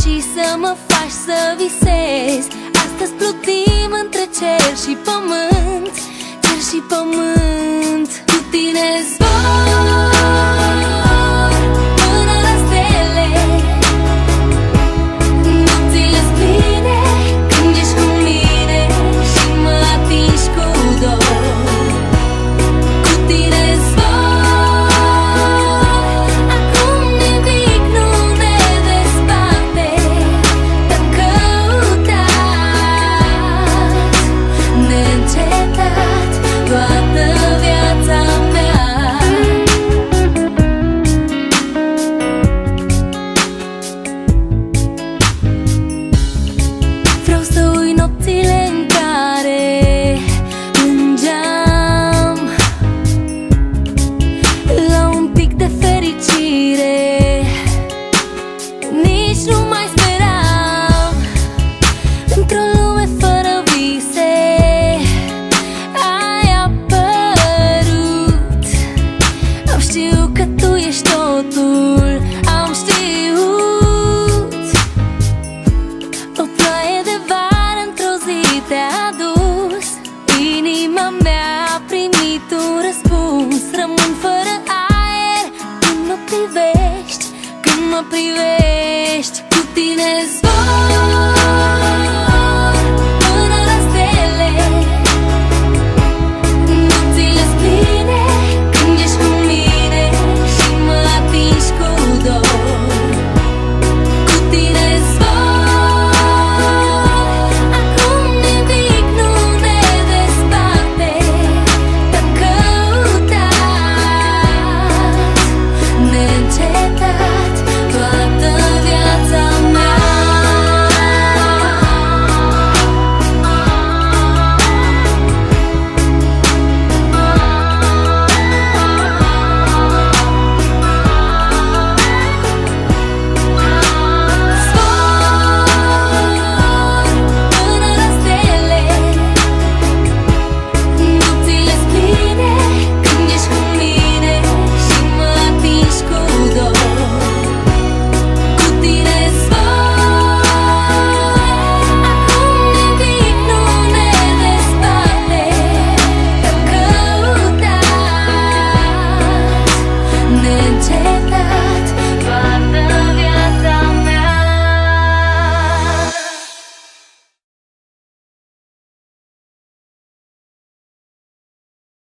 și să mă faci să visez. Astăzi plutim între cer și pământ, cer și pământ. Cu tine zbor până la stele. Nopțile-s pline când ești cu mine și mă atingi cu dor. Cu tine zbor, acum nimic nu ne desparte. Te-am căutat neîncetat toată viața mea. Vreau să uit nopțile în care plângeam la un pic de fericire. Nici nu mai speram într-o lume fără vise. Ai apărut, am știut că tu ești totul, am știut. O ploaie de vară într-o zi te-a adus. Inima mea a primit un răspuns. Rămân fără aer când mă privești, când mă privești. Cu tine